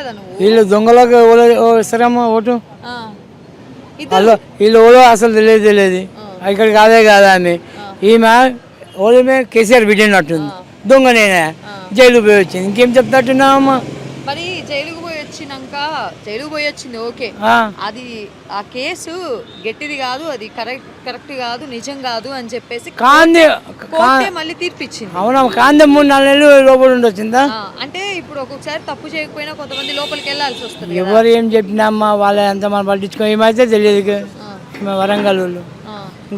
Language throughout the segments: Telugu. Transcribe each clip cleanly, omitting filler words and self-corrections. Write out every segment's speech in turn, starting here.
చూడలేదా నువ్వు? వీళ్ళు దొంగలకు ఇస్తారమ్మా ఓటు. ఇద్దరు వీళ్ళు ఓలో అసలు తెలియదు ఇక్కడ కాదే కాదా అని. ఈమె ఓలమే కేసీఆర్ బిడ్డనట్టుంది, దొంగనేనా జైలు పోయి వచ్చింది. ఇంకేం చెప్తాట్టున్నావమ్మా? మరి జైలుకు పోయి వచ్చింది ఓకే, అది ఆ కేసు గట్టిది కాదు, అది కరెక్ట్ కాదు, నిజం కాదు అని చెప్పేసి కోర్టే మళ్ళీ తీర్పిచ్చింది. అవునా? కాందే 3-4 నెలలు లోపల ఉండొచ్చిందా? అంటే ఇప్పుడు ఒక్కొక్కసారి తప్పు చేయకపోయినా కొంతమంది లోపలికి వెళ్ళాల్సి వస్తుంది. ఎవరు ఏం చెప్పినా అమ్మా వాళ్ళ ఎంత మనం పట్టించుకో, ఏమైతే తెలియదు. వరంగల్ వాళ్ళు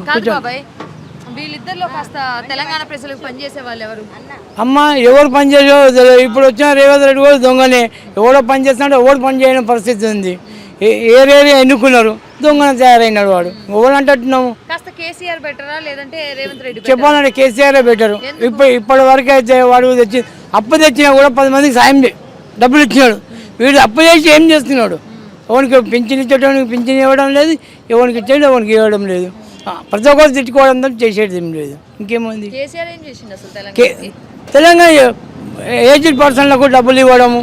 కాదు బాబాయ్, వీళ్ళిద్దరిలో కాస్త తెలంగాణ ప్రజలకు పనిచేసే వాళ్ళు ఎవరు? అమ్మ ఎవరు పని చేసేవాళ్ళు తెలియదు. ఇప్పుడు వచ్చిన రేవంత్ రెడ్డి కూడా దొంగనే. ఎవడో పని చేస్తున్నాడు, ఎవడు పని చేయని పరిస్థితి ఉంది. ఏరియా ఎన్నుకున్నారు, దొంగన తయారైనాడు వాడు. ఎవరు అంటున్నాము? కాస్త కేసీఆర్ బెటరా లేదంటే రేవంత్ రెడ్డి? చెప్పాలంటే కేసీఆర్ బెటర్. ఇప్పటి వరకు అయితే వాడు అప్పు తెచ్చినా కూడా 10 మందికి సాయం డబ్బులు ఇచ్చినాడు. వీడు అప్పు చేసి ఏం చేస్తున్నాడు? ఎవరికి పింఛన్ ఇచ్చేటోనికి పింఛన్ ఇవ్వడం లేదు, ఎవరికి ఇచ్చేది ఎవరికి ఇవ్వడం లేదు. ప్రతి ఒక్కరు తిట్టుకోవడం తప్ప చేసేది ఏం లేదు. ఇంకేముంది? తెలంగాణ ఏజ్డ్ పర్సన్లకు డబ్బులు ఇవ్వడము,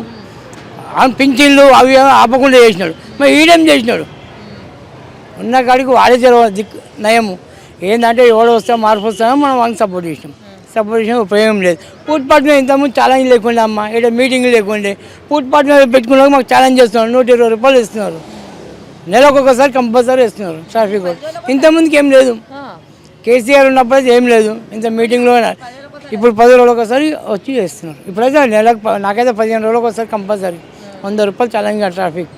పింఛన్లు అవి ఆపకుండా చేసినాడు. మరి ఈడేం చేసినాడు? ఉన్న కాడికి వాడే నయము. ఏంటంటే ఎవడో వస్తే మార్పు వస్తామో మనం వాళ్ళకి సపోర్ట్ చేసిన ఉపయోగం లేదు. పూట్పాట్న ఇంతకుముందు ఛాలెంజ్ లేకుండే అమ్మ, ఇక్కడ మీటింగ్ లేకుండే. పూట్పాట్న పెట్టుకున్నాక మాకు ఛాలెంజ్ చేస్తున్నారు, 120 రూపాయలు ఇస్తున్నారు. నెలకు ఒకసారి కంపల్సరీ ఇస్తున్నారు ట్రాఫిక్. ఇంతకుముందుకి ఏం లేదు. కేసీఆర్ ఉన్నప్పుడైతే ఏం లేదు. ఇంత మీటింగ్లో ఇప్పుడు 10 రోజులకు ఒకసారి వచ్చి చేస్తున్నారు. ఇప్పుడైతే నెలకు నాకైతే 15 రోజులకు ఒకసారి కంపల్సరీ 100 రూపాయలు ఛాలెంజ్ ట్రాఫిక్.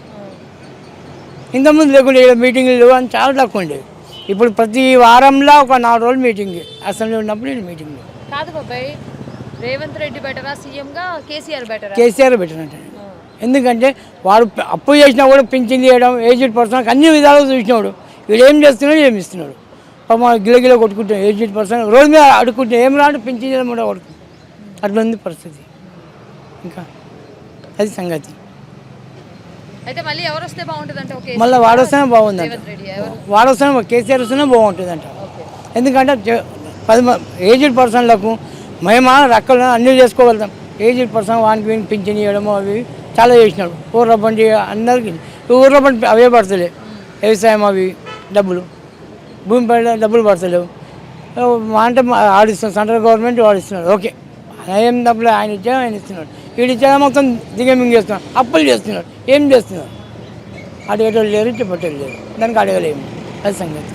ఇంతకుముందు లేకుండే, ఇక్కడ మీటింగ్లు లేవు అని చాలా తక్కువ ఉండేవి. ఇప్పుడు ప్రతి వారంలో ఒక 4 రోజులు మీటింగ్, అసెంబ్లీ ఉన్నప్పుడు నేను మీటింగ్. కాదు బాబాయ్, రేవంత్ రెడ్డి బెటరా సీఎంగా, కేసీఆర్ బెటరా? కేసీఆర్ బెటర్ అంటే. ఎందుకంటే వాడు అప్పు చేసినా కూడా పింఛన్ చేయడం, ఏజ్డ్ పర్సన్ అన్ని విధాలుగా చూసినాడు. వీడు ఏం చేస్తున్నాడు, ఏమి ఇస్తున్నాడు. మా గిలగిల కొట్టుకుంటాం. ఏజ్డ్ పర్సన్ రోజు మీద అడుక్కుంటే ఏం రాడు, పింఛన్ చేయడం కూడా కొడుకుంటాం. అట్లా ఉంది పరిస్థితి. ఇంకా అది సంగతి. అయితే మళ్ళీ ఎవరు వస్తే బాగుంటుందంటే? మళ్ళీ వాడు వస్తేనే బాగుందంట. వాడు వస్తేనే కేసీఆర్ వస్తేనే బాగుంటుందంట. ఎందుకంటే ఏజ్డ్ పర్సన్లకు మేము రక్కలు అన్నీ చేసుకోగలుగుతాం. ఏజ్డ్ పర్సన్ వానికి వీనికి పింఛన్ ఇవ్వడము అవి చాలా చేసినాడు. ఊర్ల బండి అందరికీ ఊర్ల బండి అవే పడతలే. వ్యవసాయం అవి డబ్బులు, భూమి పైన డబ్బులు పడతలేవు. అంటే ఆడిస్తున్నాడు, సెంట్రల్ గవర్నమెంట్ వాడిస్తున్నాడు. ఓకే, ఏం డబ్బులు ఆయన ఇచ్చాడు, ఆయన ఇస్తున్నాడు. వీడు ఇచ్చేదా మొత్తం దిగమింగేస్తున్నాడు, అప్పులు చేస్తున్నాడు. ఏం చేస్తున్నాడు? అడిగేటోళ్ళు లేరు, చెప్పేటోళ్ళు లేరు. దానికి అడగలేము. అది సంగతి.